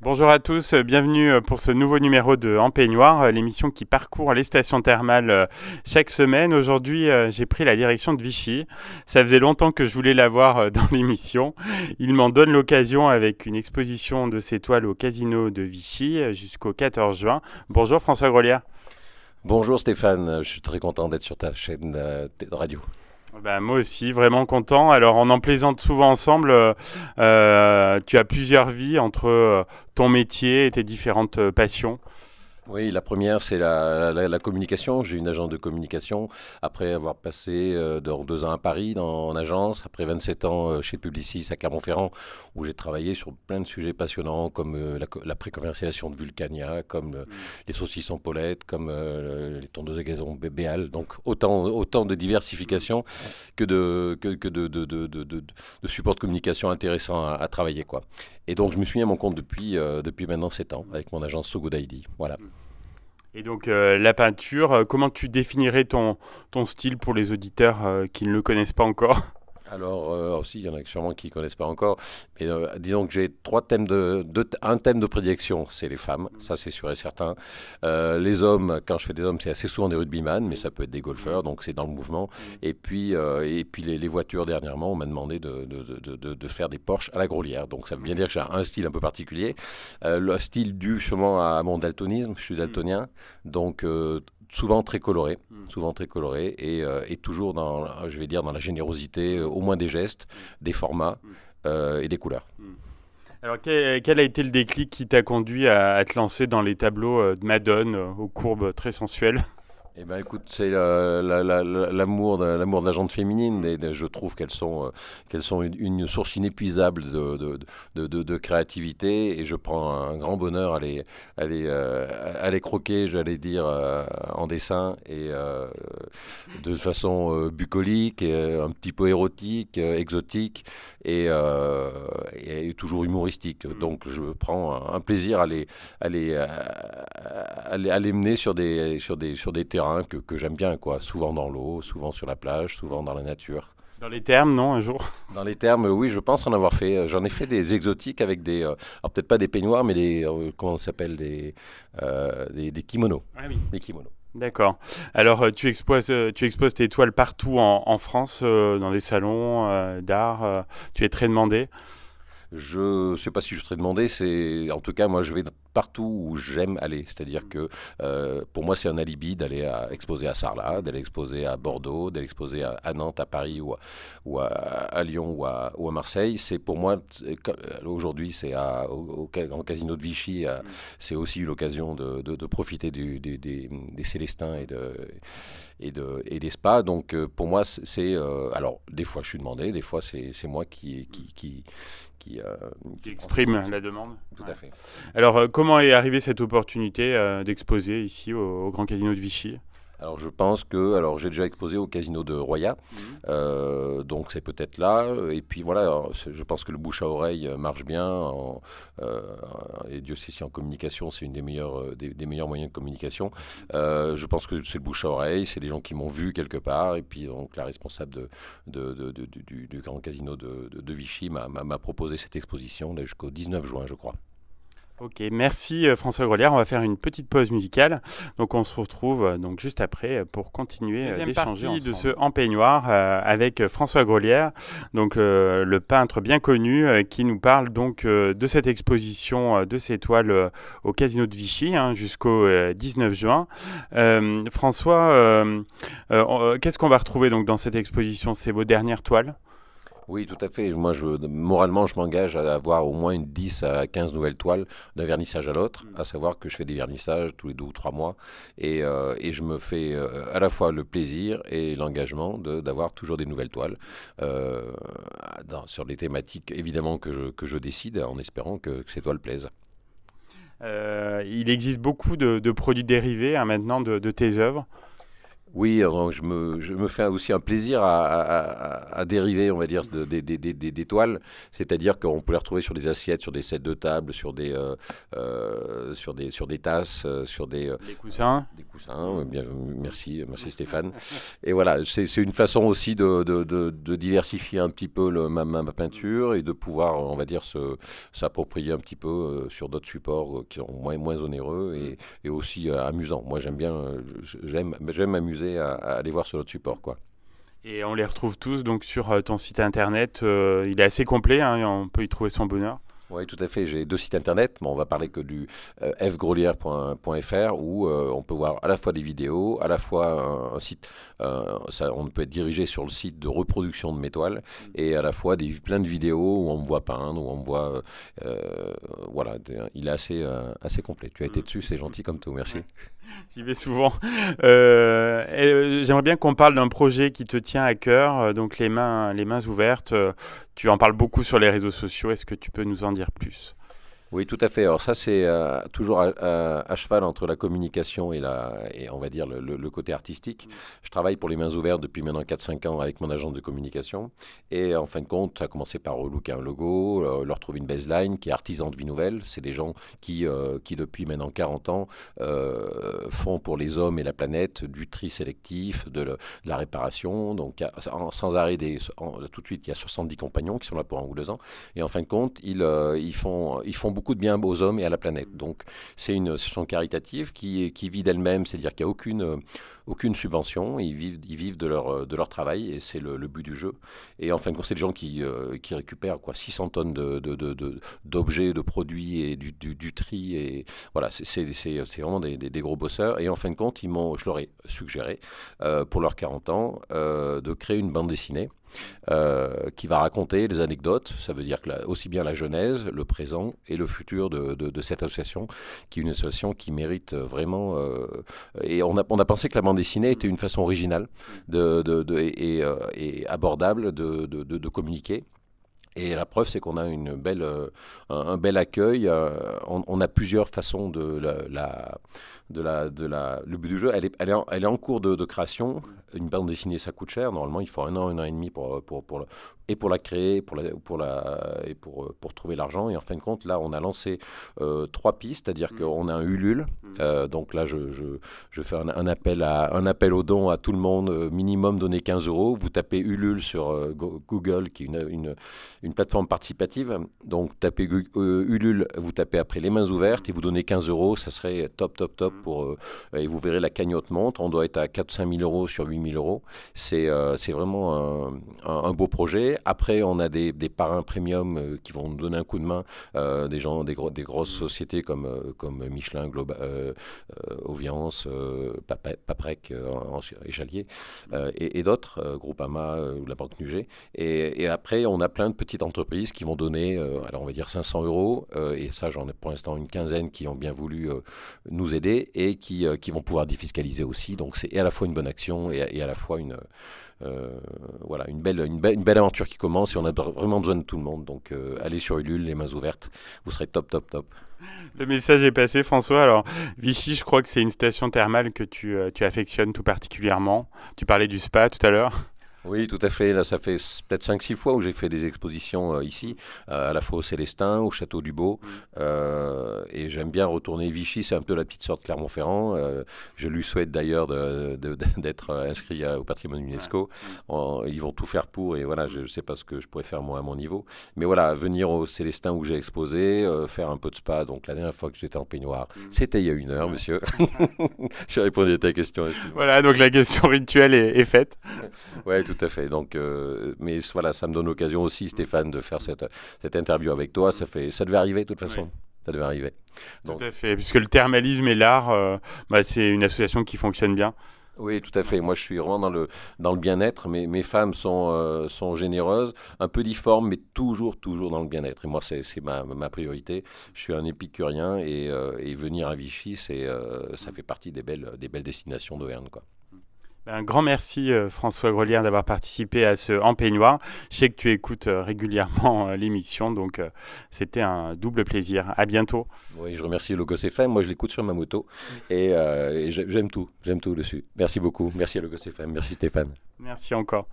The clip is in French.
Bonjour à tous, bienvenue pour ce nouveau numéro de En Peignoir, l'émission qui parcourt les stations thermales chaque semaine. Aujourd'hui, j'ai pris la direction de Vichy. Ça faisait longtemps que je voulais l'avoir dans l'émission. Il m'en donne l'occasion avec une exposition de ses toiles au Casino de Vichy jusqu'au 14 juin. Bonjour François Grolière. Bonjour Stéphane, je suis très content d'être sur ta chaîne de radio. Ben, moi aussi, vraiment content. Alors, on en plaisante souvent ensemble. Tu as plusieurs vies entre ton métier et tes différentes passions. Oui, la première, c'est la communication. J'ai une agence de communication. Après avoir passé 2 ans à Paris en agence, après 27 ans chez Publicis à Clermont-Ferrand, où j'ai travaillé sur plein de sujets passionnants comme la pré-commercialisation de Vulcania, comme les saucissons Paulette, comme les tondeuses à gazon Béal. Donc autant de diversification que de supports de communication intéressants à travailler, quoi. Et donc je me suis mis à mon compte depuis maintenant 7 ans avec mon agence So Good ID. Voilà. Et donc, la peinture, comment tu définirais ton style pour les auditeurs qui ne le connaissent pas encore? Alors, aussi, il y en a sûrement qui ne connaissent pas encore, mais disons que j'ai trois thèmes un thème de prédilection, c'est les femmes, ça c'est sûr et certain. Les hommes, quand je fais des hommes, c'est assez souvent des rugbyman, mais ça peut être des golfeurs, donc c'est dans le mouvement. Et puis les voitures, dernièrement, on m'a demandé de faire des Porsche à la Grolière, donc ça veut bien dire que j'ai un style un peu particulier. Le style dû justement à mon daltonisme, je suis daltonien, donc souvent très coloré et toujours je vais dire, dans la générosité, au moins des gestes, des formats et des couleurs. Alors, quel a été le déclic qui t'a conduit à te lancer dans les tableaux de Madone aux courbes très sensuelles? Eh ben, écoute, c'est l'amour de la gente féminine. Et je trouve qu'elles sont une source inépuisable de créativité. Et je prends un grand bonheur à les croquer, j'allais dire, en dessin. Et de façon bucolique, et, un petit peu érotique, exotique. Et toujours humoristique. Donc je prends un plaisir à les mener sur des terrains que j'aime bien, quoi. Souvent dans l'eau, souvent sur la plage, souvent dans la nature. Dans les termes, non, un jour? Dans les termes, oui, je pense en avoir fait. J'en ai fait des exotiques avec alors peut-être pas des peignoirs, mais comment ça s'appelle, des kimonos. Ah oui. Des kimonos. D'accord. Alors, tu exposes tes toiles partout en France, dans des salons d'art. Tu es très demandé. Je sais pas si je serais demandé, c'est en tout cas moi je vais partout où j'aime aller, c'est-à-dire que pour moi c'est un alibi d'aller exposer à Sarlat, d'aller exposer à Bordeaux, d'aller exposer à Nantes, à Paris ou à Lyon ou à Marseille. C'est pour moi aujourd'hui c'est en Casino de Vichy, c'est aussi l'occasion de profiter des Célestins et des spas. Donc pour moi alors des fois je suis demandé, des fois c'est moi Qui qui prend cette exprime direction. la demande. Tout Ouais. à fait. Alors, comment est arrivée cette opportunité d'exposer ici au Grand Casino de Vichy? Alors je pense que, alors j'ai déjà exposé au Casino de Roya, Mhm. donc c'est peut-être là. Et puis voilà, alors, je pense que le bouche à oreille marche bien. Euh, et Dieu sait si en communication, c'est une des meilleurs moyens de communication. Je pense que c'est le bouche à oreille, c'est des gens qui m'ont vu quelque part. Et puis donc la responsable du Grand Casino de Vichy m'a proposé cette exposition là, jusqu'au 19 juin, je crois. Ok, merci François Grolière. On va faire une petite pause musicale. Donc on se retrouve donc juste après pour continuer Deuxième d'échanger partie de ensemble ce en peignoir avec François Grolière, donc le peintre bien connu qui nous parle donc de cette exposition de ses toiles au Casino de Vichy jusqu'au 19 juin. François, qu'est-ce qu'on va retrouver donc dans cette exposition? C'est vos dernières toiles? Oui, tout à fait. Moi, moralement, je m'engage à avoir au moins une 10 à 15 nouvelles toiles d'un vernissage à l'autre, à savoir que je fais des vernissages tous les 2 ou 3 mois et je me fais à la fois le plaisir et l'engagement d'avoir toujours des nouvelles toiles sur les thématiques évidemment que je décide en espérant que ces toiles plaisent. Il existe beaucoup de produits dérivés maintenant de tes œuvres. Oui, donc je me fais aussi un plaisir à dériver, on va dire, des toiles. C'est-à-dire qu'on peut les retrouver sur des assiettes, sur des sets de table, sur des tasses, Les coussins. des coussins. Bien, merci Stéphane. Et voilà, c'est une façon aussi de diversifier un petit peu ma peinture et de pouvoir, on va dire, s'approprier un petit peu sur d'autres supports qui sont moins onéreux et aussi amusants. Moi, j'aime bien, j'aime m'amuser à aller voir sur notre support, quoi. Et on les retrouve tous donc sur ton site internet. Il est assez complet, hein, et on peut y trouver son bonheur. Oui, tout à fait. J'ai 2 sites internet, mais on va parler que du fgrolière.fr où on peut voir à la fois des vidéos, à la fois un site, on peut être dirigé sur le site de reproduction de mes toiles et à la fois plein de vidéos où on me voit peindre, où on me voit, voilà, il est assez complet. Tu as été dessus, c'est gentil comme tout, merci. Ouais. J'y vais souvent. J'aimerais bien qu'on parle d'un projet qui te tient à cœur, donc les mains ouvertes. Tu en parles beaucoup sur les réseaux sociaux. Est-ce que tu peux nous en dire plus? Oui, tout à fait. Alors ça, c'est toujours à cheval entre la communication et on va dire le côté artistique. Je travaille pour les Mains Ouvertes depuis maintenant 4-5 ans avec mon agence de communication. Et en fin de compte, ça a commencé par relooker un logo, leur trouver une baseline qui est artisan de vie nouvelle. C'est des gens qui depuis maintenant 40 ans, font pour les hommes et la planète du tri sélectif, de la réparation. Donc sans arrêt, tout de suite, il y a 70 compagnons qui sont là pour 1 ou 2 ans. Et en fin de compte, ils font beaucoup de bien aux hommes et à la planète. Donc c'est une association caritative qui vit d'elle-même, c'est-à-dire qu'il n'y a aucune subvention, ils vivent de leur travail et c'est le but du jeu. Et en fin de compte, c'est des gens qui récupèrent 600 tonnes d'objets, de produits et du tri. Et voilà, c'est vraiment des gros bosseurs. Et en fin de compte, je leur ai suggéré, pour leurs 40 ans, de créer une bande dessinée qui va raconter les anecdotes, ça veut dire que aussi bien la genèse, le présent et le futur de cette association, qui est une association qui mérite vraiment. Et on a pensé que la bande dessinée était une façon originale et abordable de communiquer. Et la preuve, c'est qu'on a un bel accueil. On a plusieurs façons le but du jeu. Elle est en cours de création. Une bande dessinée, ça coûte cher. Normalement, il faut 1 an et demi pour la créer, pour trouver l'argent. Et en fin de compte, là, on a lancé 3 pistes, c'est-à-dire qu'on a un Ulule. Donc là, je fais un appel aux dons à tout le monde. Minimum, donner 15 euros. Vous tapez Ulule sur Google, qui est une plateforme participative. Donc, tapez Ulule, vous tapez après les Mains Ouvertes et vous donnez 15 euros. Ça serait top et vous verrez la cagnotte monte. On doit être à 4-5 000 euros sur 8 000 euros. C'est vraiment un beau projet. Après, on a des parrains premium qui vont nous donner un coup de main. Des grosses sociétés comme Michelin, Oviance, Paprec, Échalier et d'autres, Groupama ou la Banque Nugé. Et après, on a plein de petites entreprises qui vont donner, alors on va dire 500 euros. Et ça, j'en ai pour l'instant une quinzaine qui ont bien voulu nous aider et qui vont pouvoir défiscaliser aussi. Donc c'est à la fois une bonne action et à la fois voilà, une belle aventure qui commence et on a vraiment besoin de tout le monde. Donc allez sur Ulule, les Mains Ouvertes, vous serez top. Le message est passé, François. Alors, Vichy, je crois que c'est une station thermale que tu affectionnes tout particulièrement. Tu parlais du spa tout à l'heure. Oui, tout à fait. Là, ça fait peut-être 5-6 fois où j'ai fait des expositions ici, à la fois au Célestin, au Château du Beau. Et j'aime bien retourner. Vichy, c'est un peu la petite sœur de Clermont-Ferrand. Je lui souhaite d'ailleurs d'être inscrit au patrimoine UNESCO. Ils vont tout faire pour. Et voilà, je ne sais pas ce que je pourrais faire moi à mon niveau. Mais voilà, venir au Célestin où j'ai exposé, faire un peu de spa. Donc la dernière fois que j'étais en peignoir, c'était il y a 1 heure, monsieur. J'ai répondu à ta question. Voilà, donc la question rituelle est faite. Ouais, tout à fait. Donc, mais voilà, ça me donne l'occasion aussi, Stéphane, de faire cette interview avec toi. Ça devait arriver de toute façon. Oui. Ça devait arriver. Donc... Tout à fait, puisque le thermalisme et l'art, c'est une association qui fonctionne bien. Oui, tout à fait. Moi, je suis vraiment dans le bien-être. Mes femmes sont généreuses, un peu difformes, mais toujours dans le bien-être. Et moi, c'est ma priorité. Je suis un épicurien et venir à Vichy, ça fait partie des belles destinations d'Auvergne, quoi. Un grand merci François Grelière d'avoir participé à ce En Peignoir. Je sais que tu écoutes régulièrement l'émission, donc c'était un double plaisir. À bientôt. Oui, je remercie Logos FM. Moi, je l'écoute sur ma moto et j'aime tout dessus. Merci beaucoup. Merci à Logos FM. Merci Stéphane. Merci encore.